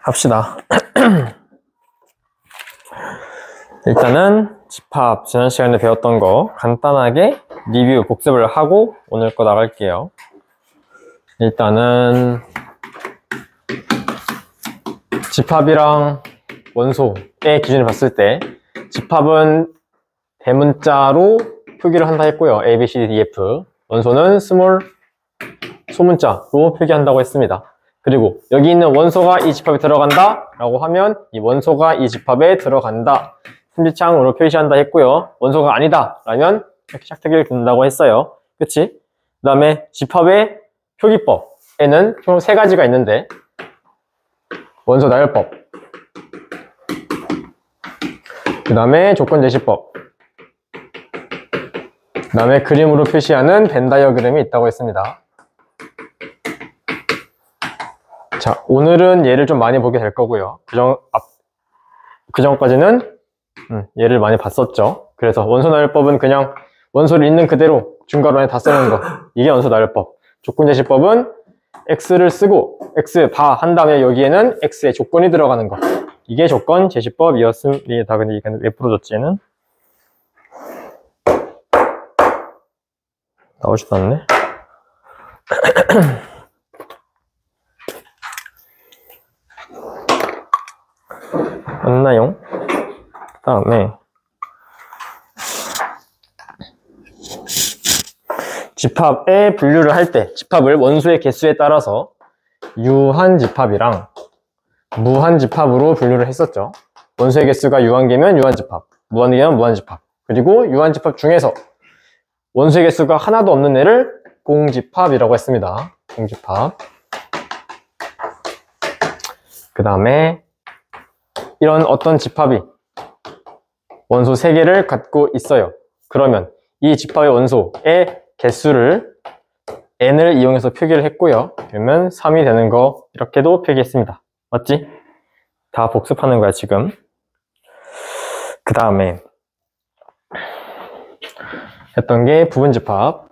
합시다. 일단은 집합 지난 시간에 배웠던 거 간단하게 리뷰 복습을 하고 오늘 거 나갈게요. 일단은 집합이랑 원소의 기준을 봤을 때 집합은 대문자로 표기를 한다 했고요. A, B, C, D, E, F. 원소는 스몰 소문자로 표기한다고 했습니다. 그리고 여기 있는 원소가 이 집합에 들어간다 라고 하면 이 원소가 이 집합에 들어간다 심지창으로 표시한다 했고요. 원소가 아니다 라면 이렇게 짝대기를 긋는다고 했어요. 그치? 그 다음에 집합의 표기법에는 총 3가지가 있는데 원소 나열법, 그 다음에 조건제시법, 그 다음에 그림으로 표시하는 벤 다이어그램이 있다고 했습니다. 자, 오늘은 얘를 좀 많이 보게 될 거고요. 그전까지는 얘를 많이 봤었죠. 그래서 원소 나열법은 그냥 원소를 있는 그대로 중괄호에 다 쓰는 거. 이게 원소 나열법. 조건제시법은 x를 쓰고 x 바 한 다음에 여기에는 x의 조건이 들어가는 거. 이게 조건제시법이었습니다. 근데 이게 왜 풀어졌지 얘는? 나오지도 않네. 맞나요? 그 다음에 집합의 분류를 할 때 집합을 원소의 개수에 따라서 유한집합이랑 무한집합으로 분류를 했었죠. 원소의 개수가 유한개면 유한집합, 무한개면 무한집합. 그리고 유한집합 중에서 원소의 개수가 하나도 없는 애를 공집합이라고 했습니다. 공집합. 그 다음에 이런 어떤 집합이 원소 3개를 갖고 있어요. 그러면 이 집합의 원소의 개수를 n을 이용해서 표기를 했고요. 그러면 3이 되는 거 이렇게도 표기했습니다. 맞지? 다 복습하는 거야 지금. 그 다음에 했던 게 부분집합.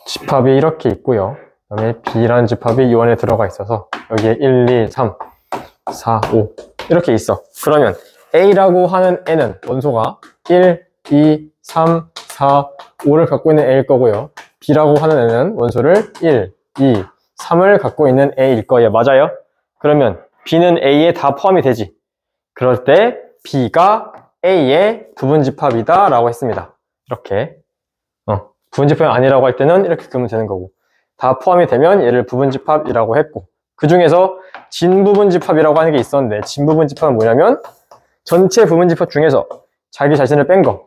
집합이 이렇게 있고요. 그 다음에 B라는 집합이 이 안에 들어가 있어서 여기에 1, 2, 3, 4, 5 이렇게 있어. 그러면 A라고 하는 N은 원소가 1, 2, 3, 4, 5를 갖고 있는 A일 거고요. B라고 하는 N은 원소를 1, 2, 3을 갖고 있는 A일 거예요. 맞아요? 그러면 B는 A에 다 포함이 되지. 그럴 때 B가 A의 부분집합이다 라고 했습니다. 이렇게 부분집합이 아니라고 할 때는 이렇게 그리면 되는 거고 다 포함이 되면 얘를 부분집합이라고 했고 그 중에서 진부분집합이라고 하는 게 있었는데 진부분집합은 뭐냐면 전체 부분집합 중에서 자기 자신을 뺀 거.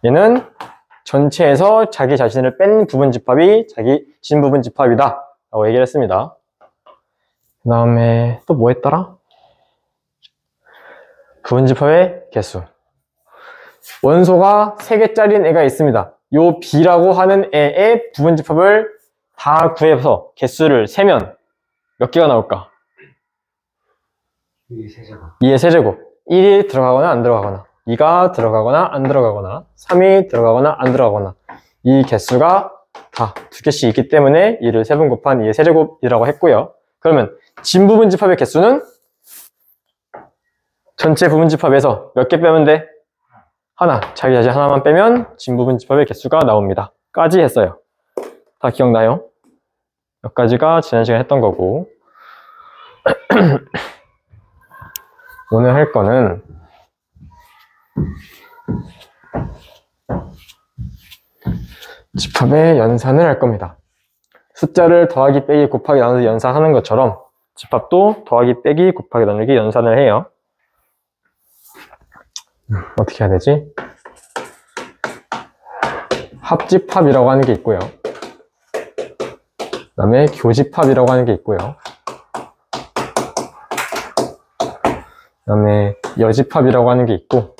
얘는 전체에서 자기 자신을 뺀 부분집합이 자기 진부분집합이다 라고 얘기를 했습니다. 그 다음에 또 뭐 했더라? 부분집합의 개수. 원소가 3개짜리인 애가 있습니다. 요 B라고 하는 애의 부분집합을 다 구해서 개수를 세면 몇 개가 나올까? 2의 세제곱. 1이 들어가거나 안 들어가거나 2가 들어가거나 안 들어가거나 3이 들어가거나 안 들어가거나 이 개수가 다 2개씩 있기 때문에 2를 3번 곱한 2의 세제곱이라고 했고요. 그러면 진부분집합의 개수는 전체 부분집합에서 몇 개 빼면 돼? 하나. 자기 자신 하나만 빼면 진부분집합의 개수가 나옵니다. 까지 했어요. 다 기억나요? 여기까지가 지난 시간에 했던 거고 오늘 할 거는 집합의 연산을 할 겁니다. 숫자를 더하기 빼기 곱하기 나누기 연산하는 것처럼 집합도 더하기 빼기 곱하기 나누기 연산을 해요. 어떻게 해야 되지? 합집합이라고 하는 게 있고요. 그 다음에 교집합이라고 하는 게 있고요. 그 다음에 여집합이라고 하는 게 있고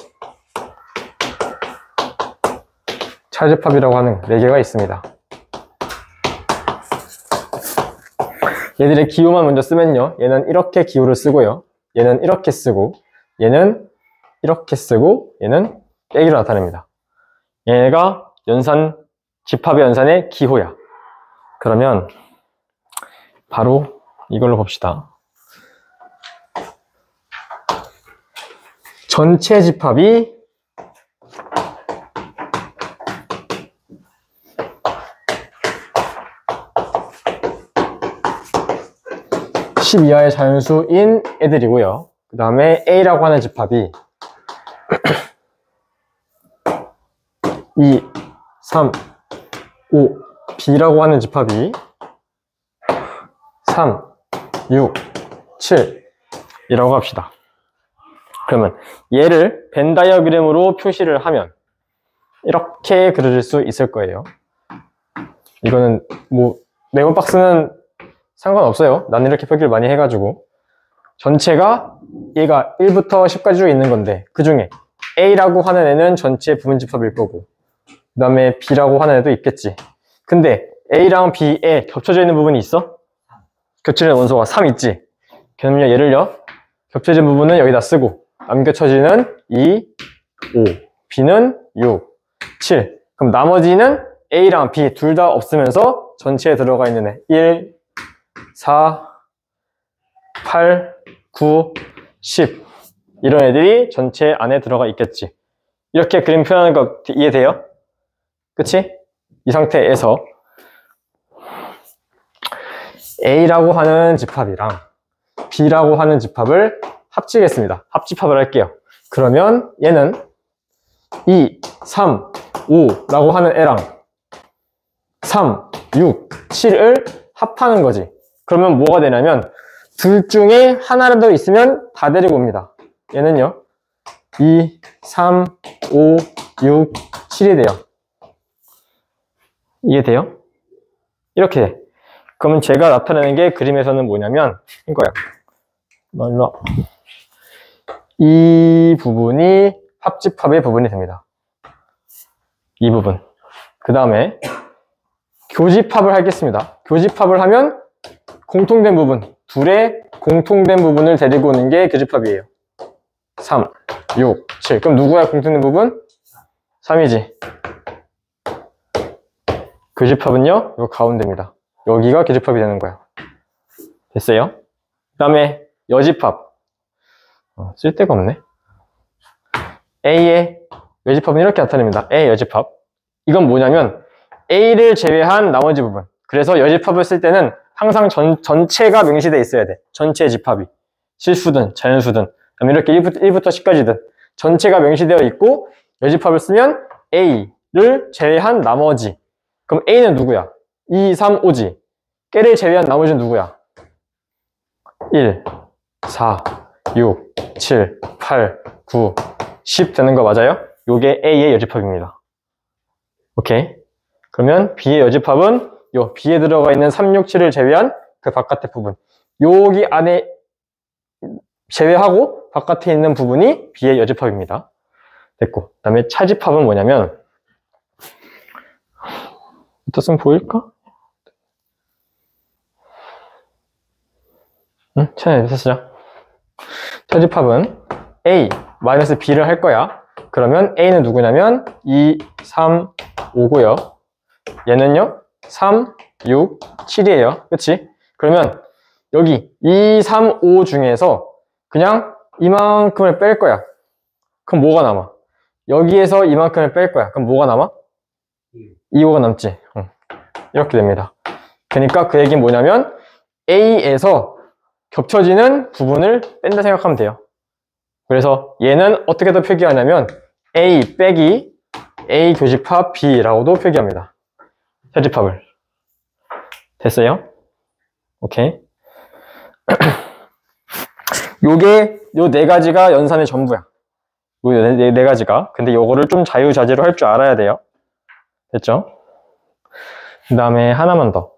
차집합이라고 하는 4개가 있습니다. 얘들의 기호만 먼저 쓰면요. 얘는 이렇게 기호를 쓰고요. 얘는 이렇게 쓰고 얘는 이렇게 쓰고 얘는 빼기로 나타냅니다. 얘가 집합의 연산의 기호야. 그러면 바로 이걸로 봅시다. 전체 집합이 10 이하의 자연수인 애들이고요. 그 다음에 A라고 하는 집합이 2, 3, 5, B라고 하는 집합이 3, 6, 7 이라고 합시다. 그러면 얘를 벤 다이어그램으로 표시를 하면 이렇게 그려질 수 있을 거예요. 이거는 뭐 네모 박스는 상관없어요. 난 이렇게 표기를 많이 해가지고 전체가 얘가 1부터 10까지 쭉 있는 건데 그 중에 A라고 하는 애는 전체 부분 집합일 거고 그 다음에 B라고 하는 애도 있겠지. 근데 A랑 B에 겹쳐져 있는 부분이 있어? 겹쳐지는 원소가 3 있지. 그러면 얘를요 겹쳐진 부분은 여기다 쓰고 안 겹쳐지는 2, 5, B는 6, 7 그럼 나머지는 A랑 B 둘 다 없으면서 전체에 들어가 있는 애 1, 4, 8, 9, 10 이런 애들이 전체 안에 들어가 있겠지. 이렇게 그림 표현하는 거 이해돼요? 그치? 이 상태에서 A라고 하는 집합이랑 B라고 하는 집합을 합치겠습니다. 합집합을 할게요. 그러면 얘는 2, 3, 5라고 하는 애랑 3, 6, 7을 합하는 거지. 그러면 뭐가 되냐면 둘 중에 하나라도 있으면 다 데리고 옵니다. 얘는요 2, 3, 5, 6, 7이 돼요. 이해돼요? 이렇게 돼. 그러면 제가 나타내는 게 그림에서는 뭐냐면 이거야. 너 일로 와. 이 부분이 합집합의 부분이 됩니다. 이 부분. 그 다음에 교집합을 하겠습니다. 교집합을 하면 공통된 부분, 둘의 공통된 부분을 데리고 오는 게 교집합이에요. 3, 6, 7. 그럼 누구야 공통된 부분? 3이지. 교집합은요, 이 가운데입니다. 여기가 교집합이 되는 거야. 됐어요? 그 다음에 여집합. 쓸데가 없네. A의 여집합은 이렇게 나타냅니다. A의 여집합. 이건 뭐냐면 A를 제외한 나머지 부분. 그래서 여집합을 쓸 때는 항상 전체가 명시되어 있어야 돼. 전체 집합이. 실수든 자연수든 이렇게 1부터 10까지든 전체가 명시되어 있고 여집합을 쓰면 A를 제외한 나머지. 그럼 A는 누구야? 2, 3, 5지. 깨를 제외한 나머지는 누구야? 1, 4, 6, 7, 8, 9, 10 되는 거 맞아요? 요게 A의 여집합입니다. 오케이? 그러면 B의 여집합은 요 B에 들어가 있는 3, 6, 7을 제외한 그 바깥의 부분. 여기 안에 제외하고 바깥에 있는 부분이 B의 여집합입니다. 됐고. 그 다음에 차집합은 뭐냐면 이따 쓰면 보일까? 응? 차라리 쓰자. 차집합은 A 마이너스 B를 할 거야. 그러면 A는 누구냐면 2, 3, 5고요. 얘는요 3, 6, 7이에요. 그치? 그러면 여기 2, 3, 5 중에서 그냥 이만큼을 뺄 거야. 그럼 뭐가 남아? 여기에서 이만큼을 뺄 거야. 그럼 뭐가 남아? 2, 5가 남지. 이렇게 됩니다. 그러니까 그 얘기는 뭐냐면 A에서 겹쳐지는 부분을 뺀다 생각하면 돼요. 그래서 얘는 어떻게 더 표기하냐면 A 빼기 A 교집합 B라고도 표기합니다. 차집합을. 됐어요? 오케이. 요게 요 네 가지가 연산의 전부야. 요 네 가지가. 근데 요거를 좀 자유자재로 할 줄 알아야 돼요. 됐죠? 그 다음에 하나만 더.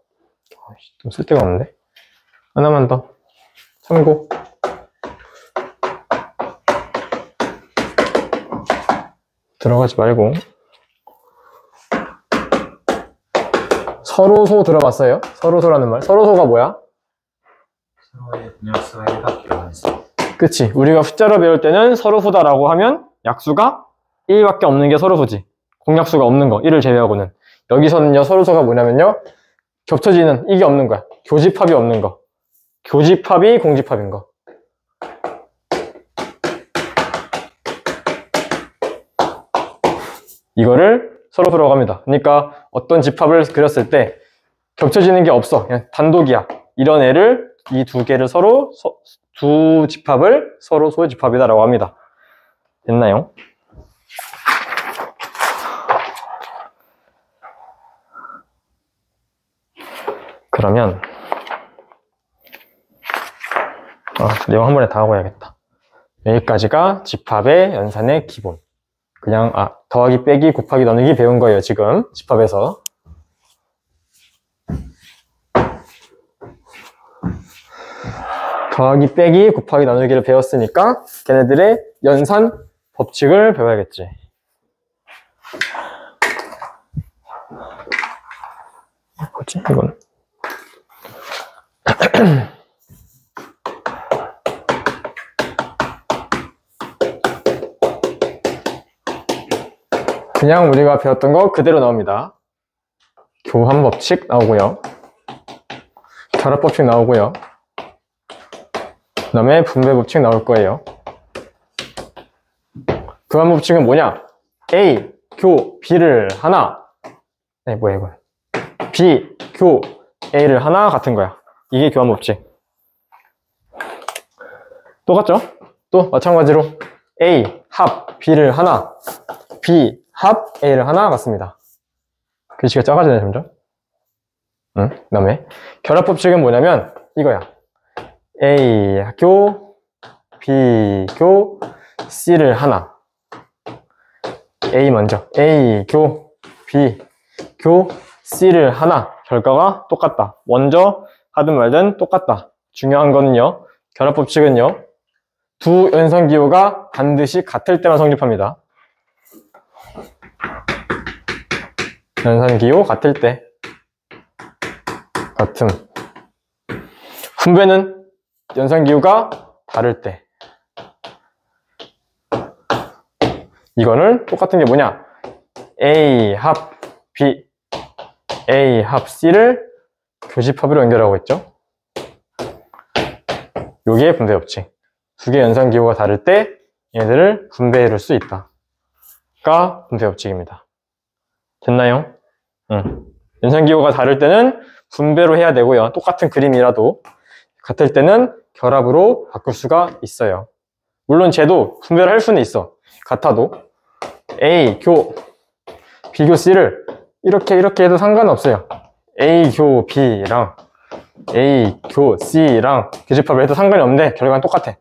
좀 쓸데가 없는데? 하나만 더. 참고. 들어가지 말고. 서로소 들어봤어요? 서로소라는 말. 서로소가 뭐야? 서로의 녀석의 합격을 했어. 그치? 우리가 숫자로 배울 때는 서로수다라고 하면 약수가 1밖에 없는 게 서로수지. 공약수가 없는 거, 1을 제외하고는. 여기서는요, 서로수가 뭐냐면요, 겹쳐지는 이게 없는 거야. 교집합이 없는 거. 교집합이 공집합인 거. 이거를 서로수라고 합니다. 그러니까 어떤 집합을 그렸을 때 겹쳐지는 게 없어. 그냥 단독이야. 이런 애를, 이 두 개를 서로, 두 집합을 서로 소의 집합이다라고 합니다. 됐나요? 그러면 내용 한 번에 다 하고 해야겠다. 여기까지가 집합의 연산의 기본. 그냥 더하기 빼기 곱하기 나누기 배운 거예요. 지금 집합에서. 더하기 빼기 곱하기 나누기를 배웠으니까 걔네들의 연산 법칙을 배워야겠지. 뭐지 이건? 그냥 우리가 배웠던 거 그대로 나옵니다. 교환 법칙 나오고요. 결합 법칙 나오고요. 그 다음에 분배 법칙 나올 거예요. 교환 법칙은 뭐냐? A, 교, B를 하나. 뭐야 이건? B, 교, A를 하나 같은 거야. 이게 교환 법칙. 똑같죠? 또 마찬가지로 A, 합, B를 하나. B, 합, A를 하나 같습니다. 글씨가 작아지네 점점. 그 다음에 결합 법칙은 뭐냐면 이거야. A, 교, B, 교, C를 하나. A 먼저. A, 교, B, 교, C를 하나. 결과가 똑같다. 먼저 하든 말든 똑같다. 중요한 거는요. 결합 법칙은요. 두 연산기호가 반드시 같을 때만 성립합니다. 연산기호 같을 때. 같음. 분배는 연산기호가 다를 때. 이거는 똑같은 게 뭐냐? A 합 B, A 합 C를 교집합으로 연결하고 있죠. 요게 분배 법칙. 두 개 연산기호가 다를 때 얘네들을 분배해 줄 수 있다. 가 분배 법칙입니다. 됐나요? 연산기호가 다를 때는 분배로 해야 되고요. 똑같은 그림이라도 같을 때는 결합으로 바꿀 수가 있어요. 물론 쟤도 분배를 할 수는 있어. 같아도 A, 교, B, 교, C를 이렇게 해도 상관없어요. A, 교, B랑 A, 교, C랑 교집합을 해도 상관이 없는데 결과는 똑같아.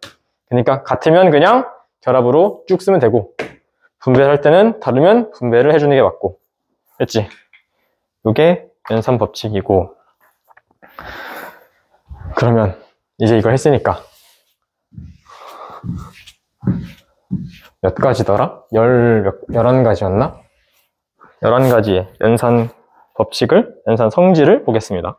그러니까 같으면 그냥 결합으로 쭉 쓰면 되고 분배를 할 때는 다르면 분배를 해주는 게 맞고. 됐지? 요게 연산 법칙이고. 그러면 이제 이걸 했으니까 몇 가지더라? 11가지였나? 11가지의 연산 법칙을, 연산 성질을 보겠습니다.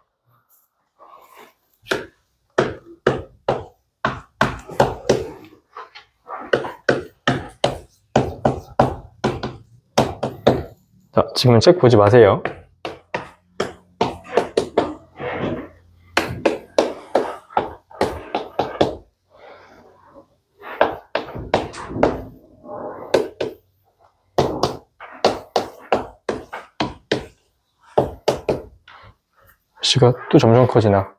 자, 지금 책 보지 마세요. 글씨가 또 점점 커지나.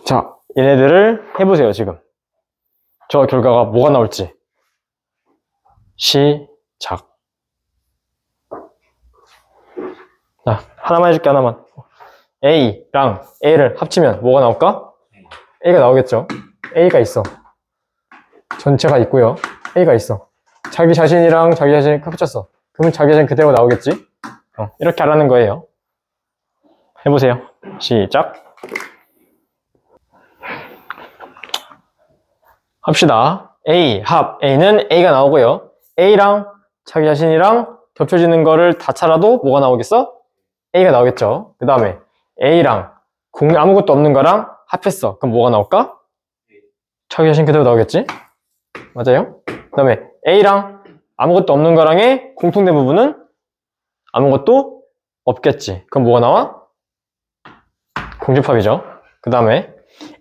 자, 얘네들을 해보세요, 지금. 저 결과가 뭐가 나올지. 시작. 자, 하나만 해줄게, 하나만. A랑 A를 합치면 뭐가 나올까? A가 나오겠죠. A가 있어. 전체가 있고요. A가 있어. 자기 자신이랑 자기 자신이 합쳤어. 그러면 자기 자신 그대로 나오겠지? 이렇게 하라는 거예요. 해보세요. 시작. 합시다. A, 합. A는 A가 나오고요. A랑 자기 자신이랑 겹쳐지는 거를 다 찾아도 뭐가 나오겠어? A가 나오겠죠. 그 다음에 A랑 아무것도 없는 거랑 합했어. 그럼 뭐가 나올까? 자기 자신 그대로 나오겠지? 맞아요? 그 다음에 A랑 아무것도 없는 거랑의 공통된 부분은 아무것도 없겠지. 그럼 뭐가 나와? 공집합이죠. 그 다음에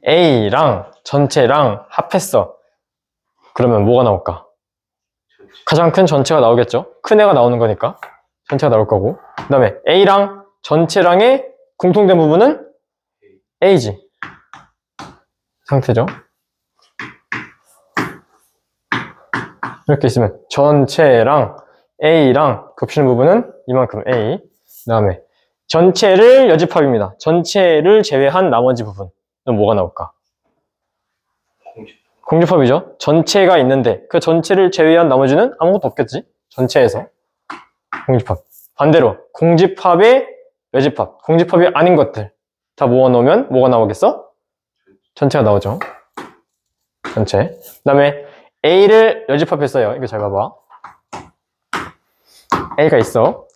A랑 전체랑 합했어. 그러면 뭐가 나올까? 가장 큰 전체가 나오겠죠. 큰 애가 나오는 거니까 전체가 나올 거고. 그 다음에 A랑 전체랑의 공통된 부분은 A지. 상태죠. 이렇게 있으면 전체랑 A랑 겹치는 부분은 이만큼 A. 그 다음에 전체를 여집합입니다. 전체를 제외한 나머지 부분은 뭐가 나올까? 공집합이죠. 전체가 있는데 그 전체를 제외한 나머지는 아무것도 없겠지. 전체에서 공집합. 반대로 공집합의 여집합. 공집합이 아닌 것들 다 모아놓으면 뭐가 나오겠어? 전체가 나오죠. 전체. 그 다음에 A를 여집합했어요. 이거 잘 봐봐. A가 있어.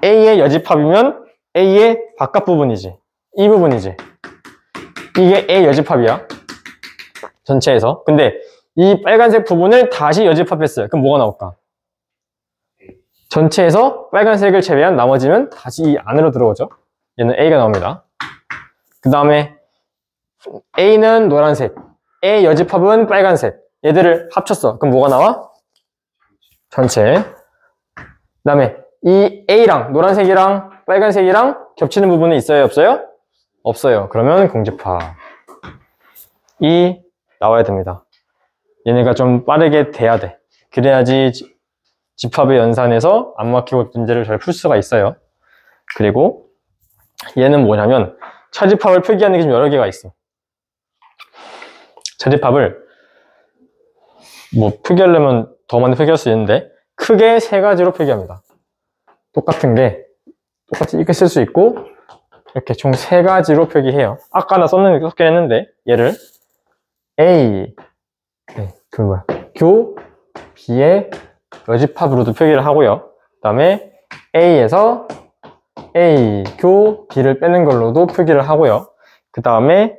A의 여집합이면 A의 바깥 부분이지. 이 부분이지. 이게 A 여집합이야. 전체에서. 근데 이 빨간색 부분을 다시 여집합했어요. 그럼 뭐가 나올까? 전체에서 빨간색을 제외한 나머지는 다시 이 안으로 들어오죠. 얘는 A가 나옵니다. 그 다음에 A는 노란색, A 여집합은 빨간색. 얘들을 합쳤어. 그럼 뭐가 나와? 전체. 그 다음에 이 A랑 노란색이랑 빨간색이랑 겹치는 부분이 있어요? 없어요? 없어요. 그러면 공집합. 이 나와야 됩니다. 얘네가 좀 빠르게 돼야 돼. 그래야지 집합의 연산에서 안 막히고 문제를 잘 풀 수가 있어요. 그리고 얘는 뭐냐면 차집합을 표기하는 게 좀 여러 개가 있어. 차집합을 뭐 표기하려면 더 많이 표기할 수 있는데 크게 세 가지로 표기합니다. 똑같은 게 똑같이 이렇게 쓸 수 있고 이렇게 총 세 가지로 표기해요. 아까 나 썼긴 했는데 얘를 A, 그 뭐야, 교, B의 여집합으로도 표기를 하고요. 그 다음에 A에서 A, 교, B를 빼는 걸로도 표기를 하고요. 그 다음에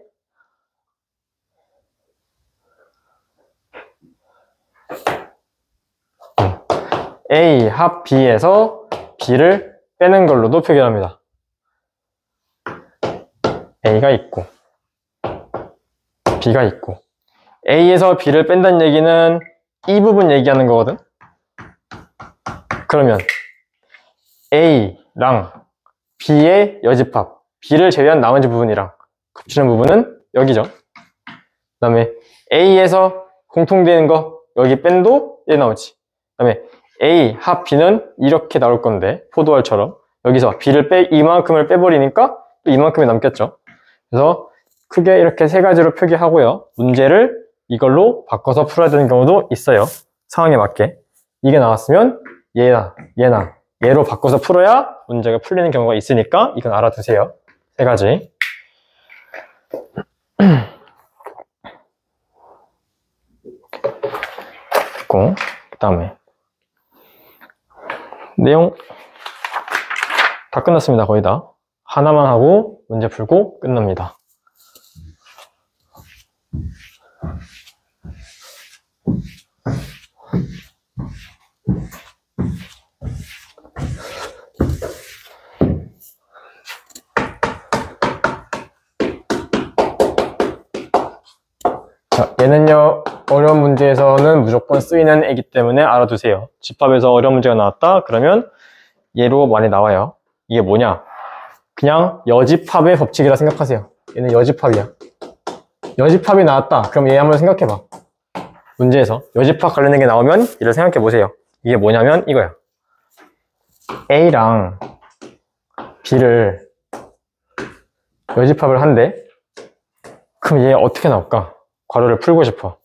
A 합 B에서 B를 빼는 걸로도 표기를 합니다. A가 있고 B가 있고 A에서 B를 뺀다는 얘기는 이 부분 얘기하는 거거든. 그러면 A랑 B의 여집합, B를 제외한 나머지 부분이랑 겹치는 부분은 여기죠. 그 다음에 A에서 공통되는 거 여기 뺀도 얘 나오지. 그 다음에 A 합 B는 이렇게 나올 건데 포도알처럼 여기서 B를 이만큼을 빼버리니까 또 이만큼이 남겠죠. 그래서 크게 이렇게 세 가지로 표기하고요. 문제를 이걸로 바꿔서 풀어야 되는 경우도 있어요. 상황에 맞게. 이게 나왔으면 얘나 얘로 바꿔서 풀어야 문제가 풀리는 경우가 있으니까 이건 알아두세요. 세 가지. 됐고, 그 다음에 내용 다 끝났습니다. 거의 다. 하나만 하고 문제 풀고 끝납니다. 자, 얘는요 어려운 문제에서는 무조건 쓰이는 애기 때문에 알아두세요. 집합에서 어려운 문제가 나왔다 그러면 얘로 많이 나와요. 이게 뭐냐, 그냥 여집합의 법칙이라 생각하세요. 얘는 여집합이야. 여집합이 나왔다 그럼 얘 한번 생각해봐. 문제에서 여집합 관련된 게 나오면 얘를 생각해 보세요. 이게 뭐냐면 이거야. A랑 B를 여집합을 한대. 그럼 얘 어떻게 나올까? 괄호를 풀고 싶어.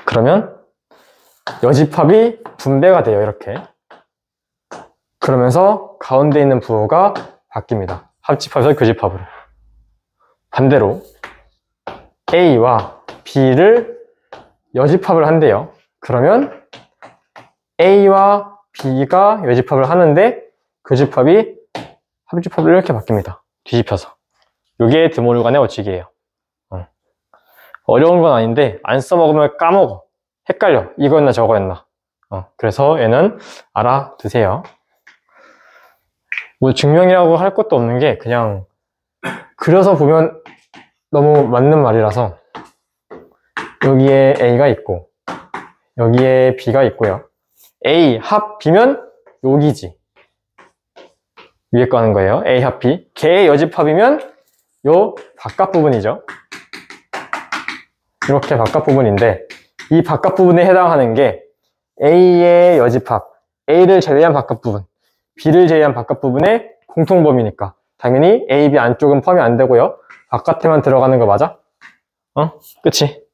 그러면 여집합이 분배가 돼요, 이렇게. 그러면서 가운데 있는 부호가 바뀝니다. 합집합에서 교집합으로. 반대로 A와 B를 여집합을 한대요. 그러면 A와 B가 여집합을 하는데 교집합이 합집합으로 이렇게 바뀝니다. 뒤집혀서. 이게 드모르간의 법칙이에요. 어려운 건 아닌데 안 써먹으면 까먹어. 헷갈려. 이거였나 저거였나. 그래서 얘는 알아두세요. 뭐 증명이라고 할 것도 없는 게 그냥 그려서 보면 너무 맞는 말이라서 여기에 A가 있고 여기에 B가 있고요. A 합 B면 여기지. 위에 거 하는 거예요. A 합 B. 걔의 여집합이면 요 바깥 부분이죠. 이렇게 바깥 부분인데 이 바깥 부분에 해당하는 게 A의 여집합, A를 제외한 바깥 부분, B를 제외한 바깥 부분의 공통범위니까 당연히 A, B 안쪽은 포함이 안 되고요. 바깥에만 들어가는 거 맞아? 그치?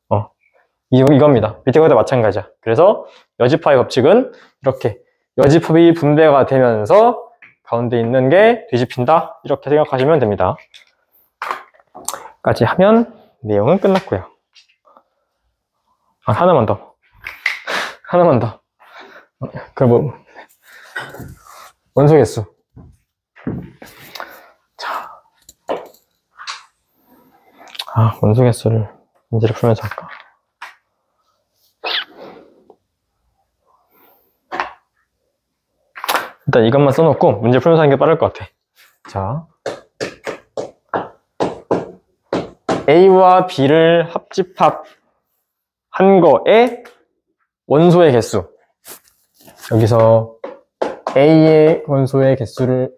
이겁니다. 밑에 거도 마찬가지야. 그래서 여집합의 법칙은 이렇게 여집합이 분배가 되면서 가운데 있는 게 뒤집힌다. 이렇게 생각하시면 됩니다. 까지 하면 내용은 끝났고요. 하나만 더. 하나만 더. 그럼 뭐 원소 개수. 자, 원소 개수를 문제를 풀면서 할까? 일단 이것만 써놓고 문제 풀면서 하는 게 빠를 것 같아. 자, A와 B를 합집합 한 거에 원소의 개수. 여기서 A의 원소의 개수를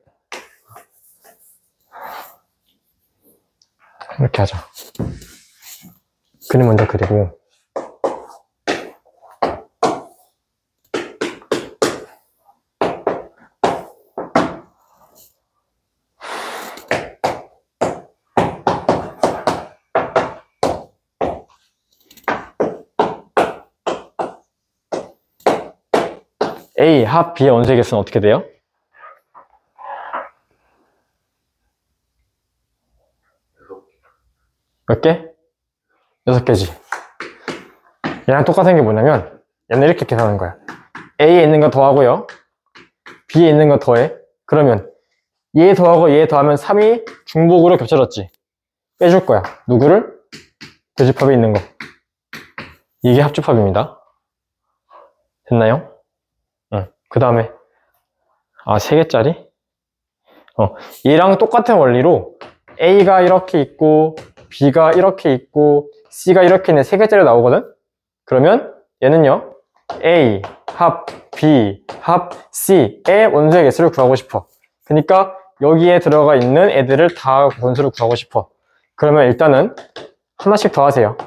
이렇게 하자. 그림 먼저 그리고 A 합 B의 원소의 개수는 어떻게 돼요? 몇 개? 6개지. 얘랑 똑같은 게 뭐냐면 얘는 이렇게 계산하는 거야. A에 있는 거 더하고요. B에 있는 거 더해. 그러면 얘 더하고 얘 더하면 3이 중복으로 겹쳐졌지. 빼줄 거야. 누구를? 교집합에 있는 거. 이게 합집합입니다. 됐나요? 그 다음에 3개짜리? 얘랑 똑같은 원리로 A가 이렇게 있고 B가 이렇게 있고 C가 이렇게 있는 3개짜리 나오거든? 그러면 얘는요 A 합 B 합 C의 원소의 개수를 구하고 싶어. 그러니까 여기에 들어가 있는 애들을 다 원소를 구하고 싶어. 그러면 일단은 하나씩 더 하세요.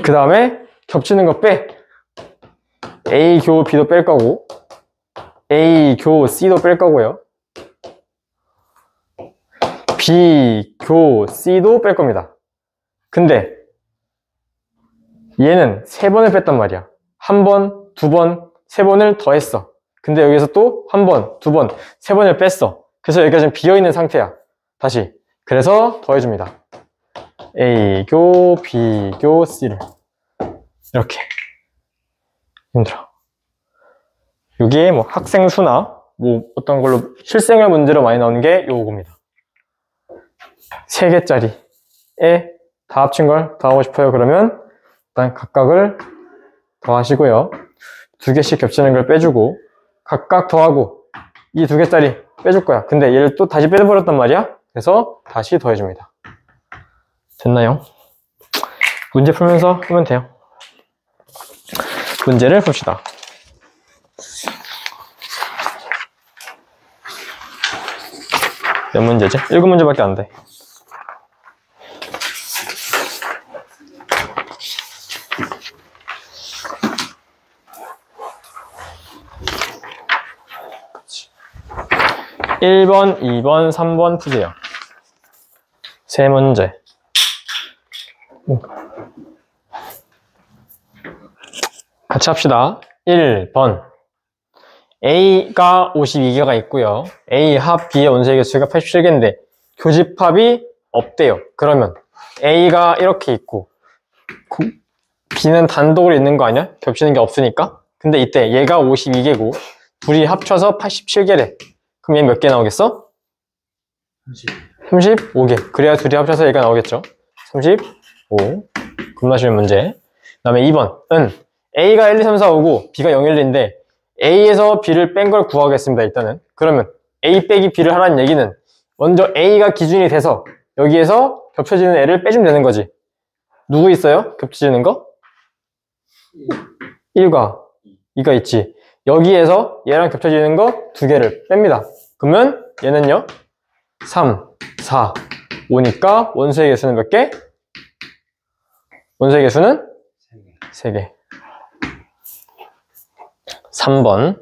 그 다음에 겹치는 거 빼. A 교 B도 뺄 거고 A 교 C도 뺄 거고요. B 교 C도 뺄 겁니다. 근데 얘는 3번을 뺐단 말이야. 1번, 2번, 3번을 더했어. 근데 여기서 또 1번, 2번, 3번을 뺐어. 그래서 여기가 지금 비어있는 상태야. 다시. 그래서 더해줍니다. A 교 B 교 C를 이렇게. 힘들어. 이게 뭐 학생 수나 뭐 어떤 걸로 실생활 문제로 많이 나오는 게 요겁니다. 3개짜리에 다 합친 걸 더하고 싶어요. 그러면 일단 각각을 더하시고요. 2개씩 겹치는 걸 빼주고 각각 더하고 이 2개짜리 빼줄 거야. 근데 얘를 또 다시 빼버렸단 말이야. 그래서 다시 더해줍니다. 됐나요? 문제 풀면서 하면 돼요. 문제를 풉시다. 몇 문제지? 7문제밖에 안 돼. 1번, 2번, 3번 푸세요. 세 문제. 같이 합시다. 1번. A가 52개가 있고요. A 합 B의 원소의 개수가 87개인데 교집합이 없대요. 그러면 A가 이렇게 있고 B는 단독으로 있는 거 아니야? 겹치는 게 없으니까. 근데 이때 얘가 52개고 둘이 합쳐서 87개래. 그럼 얘 몇 개 나오겠어? 35개. 그래야 둘이 합쳐서 얘가 나오겠죠. 35. 겁나 쉬운 문제. 그 다음에 2번은 A가 1, 2, 3, 4, 5고 B가 0, 1, 2인데 A에서 B를 뺀 걸 구하겠습니다. 일단은. 그러면 A 빼기 B를 하라는 얘기는 먼저 A가 기준이 돼서 여기에서 겹쳐지는 애를 빼주면 되는 거지. 누구 있어요? 겹쳐지는 거? 1과 2가 있지. 여기에서 얘랑 겹쳐지는 거 두 개를 뺍니다. 그러면 얘는요? 3, 4, 5니까 원소의 개수는 몇 개? 원소의 개수는? 3개. 3번은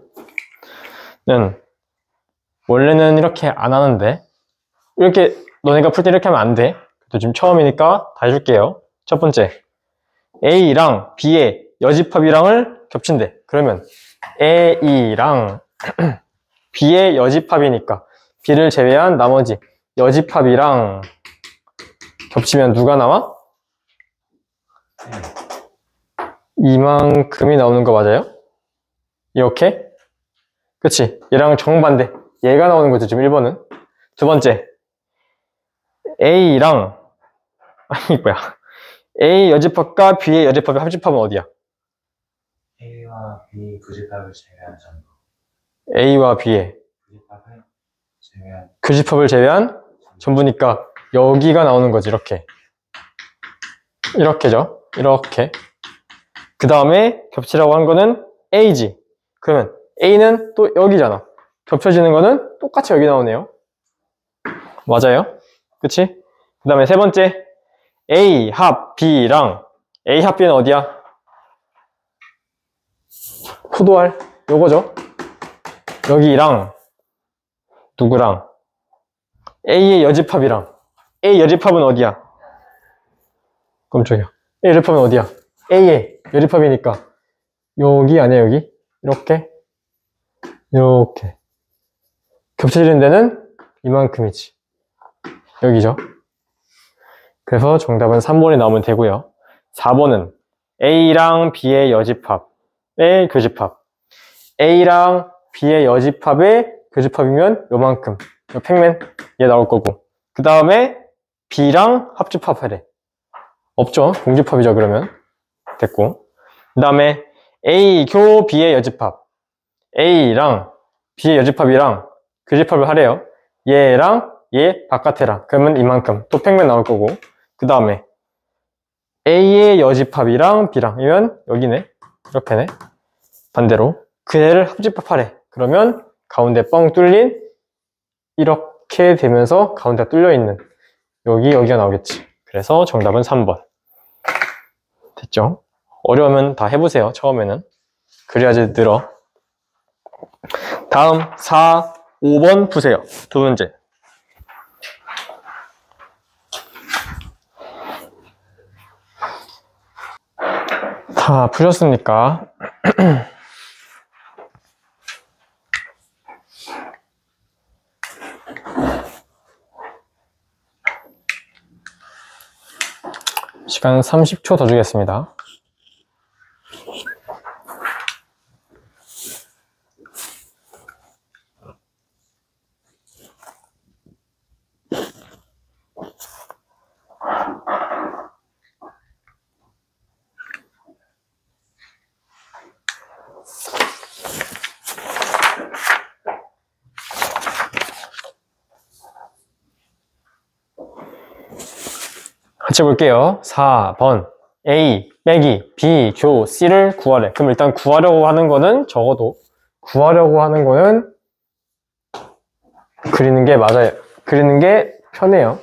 원래는 이렇게 안 하는데 이렇게 너네가 풀 때 이렇게 하면 안 돼. 또 지금 처음이니까 다 해줄게요. 첫 번째, A랑 B의 여집합이랑을 겹친대. 그러면 A랑 B의 여집합이니까 B를 제외한 나머지 여집합이랑 겹치면 누가 나와? 이만큼이 나오는 거 맞아요? 이렇게? 그치? 얘랑 정반대. 얘가 나오는 거죠, 지금 1번은. 두 번째, A랑 아니 뭐야, A 여집합과 B의 여집합의 합집합은 어디야? A와 B 교집합을 제외한 전부. A와 B의 교집합을 제외한 전부니까 여기가 나오는 거지. 이렇게. 이렇게죠. 이렇게. 그 다음에 겹치라고 한 거는 A지. 그러면 A는 또 여기잖아. 겹쳐지는 거는 똑같이 여기 나오네요. 맞아요? 그치? 그 다음에 세 번째, A 합 B랑 A 합 B는 어디야? 포도알 요거죠. 여기랑 누구랑? A의 여집합이랑. A 여집합은 어디야? 깜짝이야. A 여집합은 어디야? A의 여집합이니까 여기 아니야? 여기? 이렇게 이렇게 겹쳐지는 데는 이만큼이지. 여기죠. 그래서 정답은 3번이 나오면 되고요. 4번은 A랑 B의 여집합의 교집합. A랑 B의 여집합의 교집합이면 요만큼. 요 팩맨 얘 나올 거고. 그 다음에 B랑 합집합 하래. 없죠. 공집합이죠. 그러면 됐고. 그 다음에 A 교 B의 여집합. A랑 B의 여집합이랑 교집합을 하래요. 얘랑 얘 바깥에랑. 그러면 이만큼. 또 팩맨 나올 거고. 그 다음에 A의 여집합이랑 B랑 이면 여기네. 이렇게네. 반대로 그 애를 합집합하래. 그러면 가운데 뻥 뚫린 이렇게 되면서 가운데가 뚫려 있는 여기가 나오겠지. 그래서 정답은 3번. 됐죠? 어려우면 다 해보세요. 처음에는. 그래야지 늘어. 다음 4, 5번 푸세요. 두 문제. 다 푸셨습니까? 시간 30초 더 주겠습니다. 같이 볼게요. 4번 A 빼기 B 교 C를 구하래. 그럼 일단 구하려고 하는 거는 적어도 구하려고 하는 거는 그리는 게 맞아요. 그리는 게 편해요.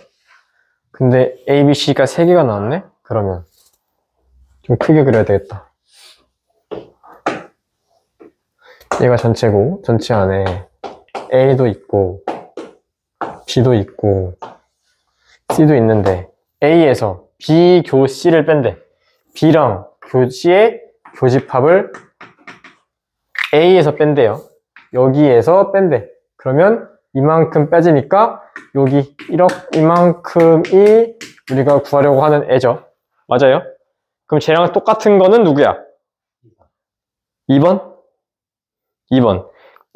근데 A, B, C가 3개가 나왔네? 그러면 좀 크게 그려야 되겠다. 얘가 전체고 전체 안에 A도 있고 B도 있고 C도 있는데 A에서 B 교 C를 뺀대. B랑 교 C의 교집합을 A에서 뺀대요. 여기에서 뺀대. 그러면 이만큼 빼지니까 여기 1억 이만큼이 우리가 구하려고 하는 애죠. 맞아요? 그럼 쟤랑 똑같은 거는 누구야? 2번? 2번.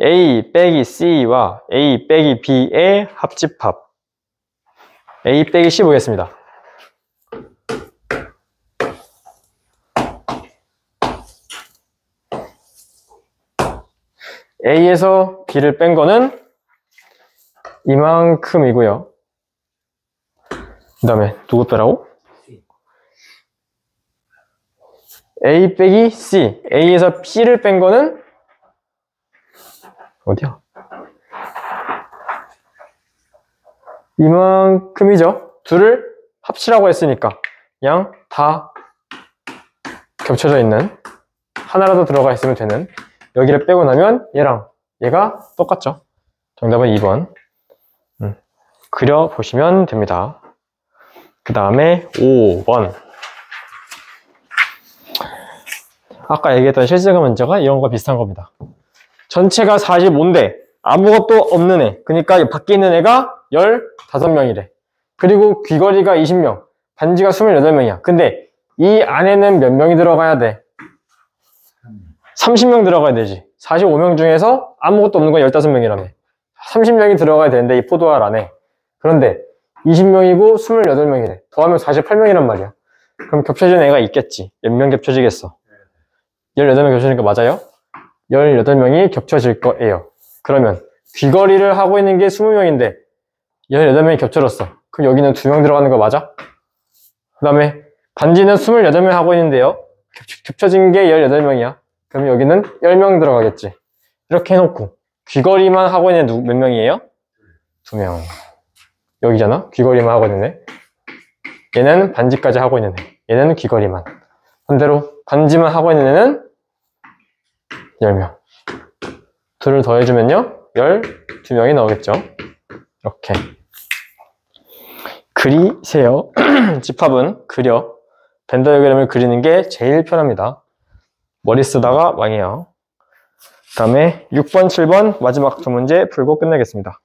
A 빼기 C와 A 빼기 B의 합집합. A 빼기 C 보겠습니다. A에서 B를 뺀 거는 이만큼이고요. 그 다음에 누구 빼라고? A 빼기 C. A에서 B를 뺀 거는 어디야? 이만큼이죠. 둘을 합치라고 했으니까 그냥 다 겹쳐져 있는 하나라도 들어가 있으면 되는 여기를 빼고 나면 얘랑 얘가 똑같죠. 정답은 2번. 그려보시면 됩니다. 그 다음에 5번. 아까 얘기했던 실수가 문제가 이런 거와 비슷한 겁니다. 전체가 45인데 아무것도 없는 애. 그러니까 밖에 있는 애가 15명이래. 그리고 귀걸이가 20명, 반지가 28명이야. 근데 이 안에는 몇 명이 들어가야 돼? 30명 들어가야 되지. 45명 중에서 아무것도 없는 건 15명이라며. 30명이 들어가야 되는데 이 포도알 안에. 그런데 20명이고 28명이래. 더하면 48명이란 말이야. 그럼 겹쳐진 애가 있겠지. 몇 명 겹쳐지겠어? 18명 겹쳐지는 거 맞아요? 18명이 겹쳐질 거예요. 그러면 귀걸이를 하고 있는 게 20명인데 18명이 겹쳐졌어. 그럼 여기는 2명 들어가는 거 맞아? 그 다음에 반지는 28명 하고 있는데요. 겹쳐진 게 18명이야. 그럼 여기는 10명 들어가겠지. 이렇게 해놓고 귀걸이만 하고 있는 몇 명이에요? 2명. 여기잖아. 귀걸이만 하고 있는 애. 얘는 반지까지 하고 있는 애. 얘는 귀걸이만. 반대로 반지만 하고 있는 애는 10명. 둘을 더해주면요 12명이 나오겠죠. 이렇게 그리세요. 집합은 그려. 벤 다이어그램을 그리는 게 제일 편합니다. 머리 쓰다가 망해요. 그 다음에 6번, 7번 마지막 두 문제 풀고 끝내겠습니다.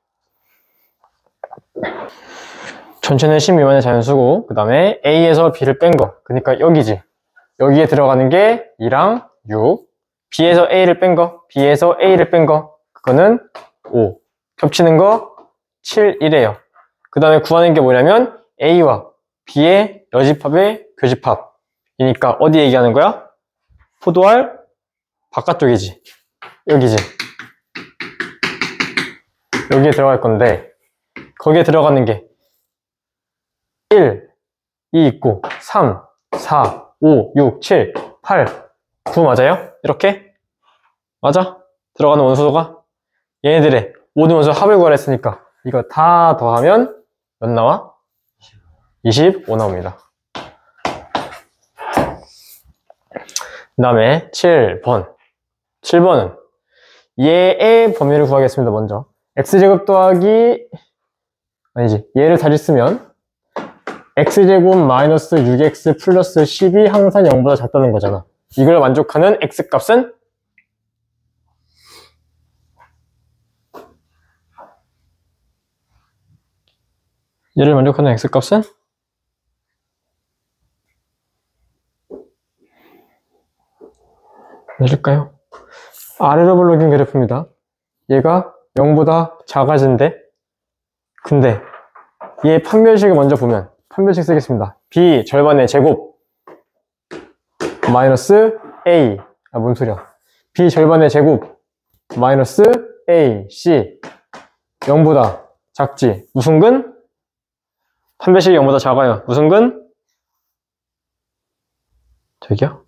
전체는 10미만의 자연수고 그 다음에 A에서 B를 뺀 거. 그러니까 여기지. 여기에 들어가는 게 2랑 6. B에서 A를 뺀 거. B에서 A를 뺀 거. 그거는 5. 겹치는 거 7, 1이에요. 그 다음에 구하는 게 뭐냐면 A와 B의 여집합의 교집합이니까 어디 얘기하는 거야? 포도알 바깥쪽이지. 여기지. 여기에 들어갈 건데 거기에 들어가는 게 1, 2 있고 3, 4, 5, 6, 7, 8, 9 맞아요? 이렇게? 맞아? 들어가는 원소가 얘네들의 모든 원소 합을 구하라 했으니까 이거 다 더하면 몇 나와? 25 나옵니다. 그 다음에 7번. 7번은 얘의 범위를 구하겠습니다. 먼저 x제곱 더하기 아니지 얘를 다시 쓰면 x제곱 마이너스 6x 플러스 10이 항상 0보다 작다는 거잖아. 이걸 만족하는 x값은 얘를 만족하는 x값은 몇일까요? 아래로 불러긴 그래프입니다. 얘가 0보다 작아진대. 근데 얘 판별식을 먼저 보면 판별식 쓰겠습니다. b 절반의 제곱 마이너스 a 뭔 소리야. b 절반의 제곱 마이너스 a c 0보다 작지. 무슨 근? 판별식이 0보다 작아요. 무슨 근? 저기요?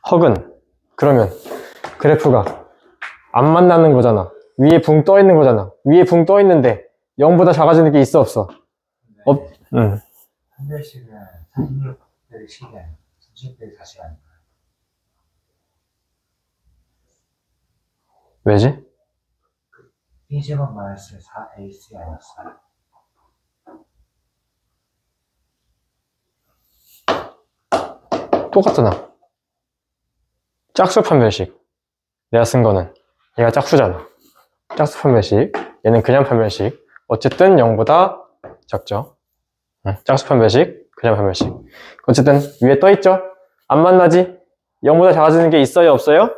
허근. 그러면 그래프가 안 만나는 거잖아. 위에 붕 떠 있는 거잖아. 위에 붕 떠 있는데 0보다 작아지는 게 있어 없어? 판별식은 36대 10이 아니고 36대 40이 아닐까요? 왜지? B제곱 마이너스 4AC 아니었어요? 똑같잖아. 짝수 판별식. 내가 쓴 거는 얘가 짝수잖아. 짝수 판별식. 얘는 그냥 판별식. 어쨌든 0보다 적죠. 짝수 판별식, 그냥 판별식. 어쨌든 위에 떠 있죠? 안 만나지? 0보다 작아지는 게 있어요, 없어요?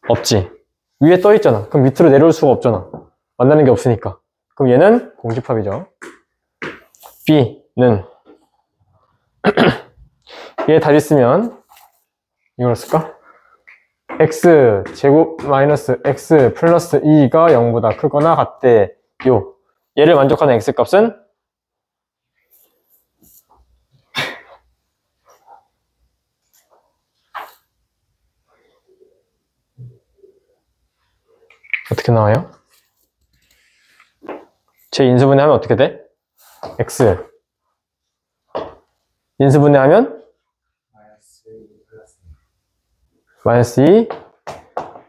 없지. 위에 떠 있잖아. 그럼 밑으로 내려올 수가 없잖아. 만나는 게 없으니까. 그럼 얘는 공집합이죠. B는 얘 답 있으면 이걸 쓸까? x 제곱 마이너스 x 플러스 2가 0보다 크거나 같대요. 얘를 만족하는 x 값은 어떻게 나와요? 제 인수분해하면 어떻게 돼? x 인수분해하면 마이너스 2 플러스 마이너스 2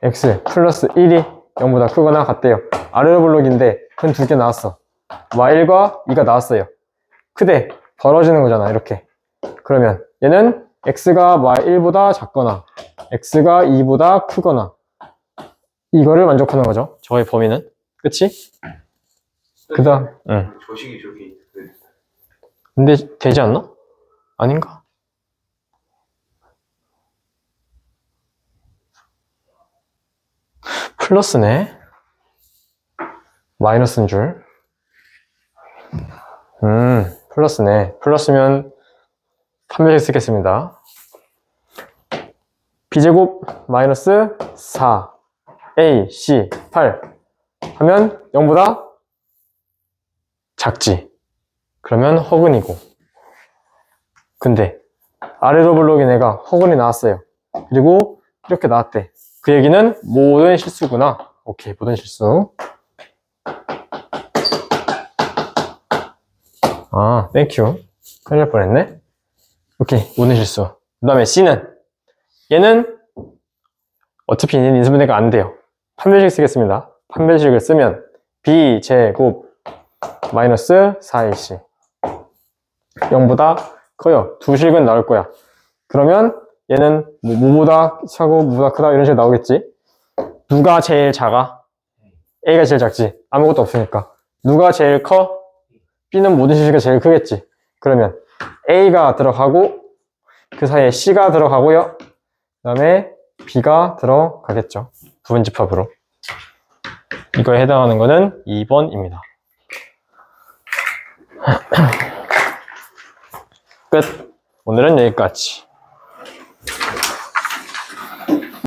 x 플러스 1이 0보다 크거나 같대요. 아래로 블록인데 큰 두 개 나왔어. y1과 2가 나왔어요. 크대 벌어지는 거잖아. 이렇게. 그러면 얘는 x가 y1보다 작거나 x가 2보다 크거나 이거를 만족하는 거죠. 저의 범위는. 그치? 그 다음 조식이 저기 있는데. 근데 되지 않나? 아닌가? 플러스네. 마이너스인 줄. 플러스네. 플러스면 판별식 쓰겠습니다. b제곱 마이너스 4 a, c, 8 하면 0보다 작지. 그러면 허근이고. 근데 아래로 블록인 애가 허근이 나왔어요. 그리고 이렇게 나왔대. 그 얘기는 모든 실수구나. 오케이, 모든 실수. 아, 땡큐. 큰일 날 뻔했네. 오케이, 모든 실수. 그 다음에 C는 얘는 어차피 얘는 인수분해가 안 돼요. 판별식 쓰겠습니다. 판별식을 쓰면 B제곱 마이너스 4AC 0보다 커요. 두 식은 나올 거야. 그러면 얘는 뭐보다 차고 뭐보다 크다 이런 식으로 나오겠지. 누가 제일 작아? A가 제일 작지. 아무것도 없으니까. 누가 제일 커? B는 모든 실수가 제일 크겠지. 그러면 A가 들어가고 그 사이에 C가 들어가고요. 그 다음에 B가 들어가겠죠. 부분집합으로. 이거에 해당하는 거는 2번입니다. 끝. 오늘은 여기까지.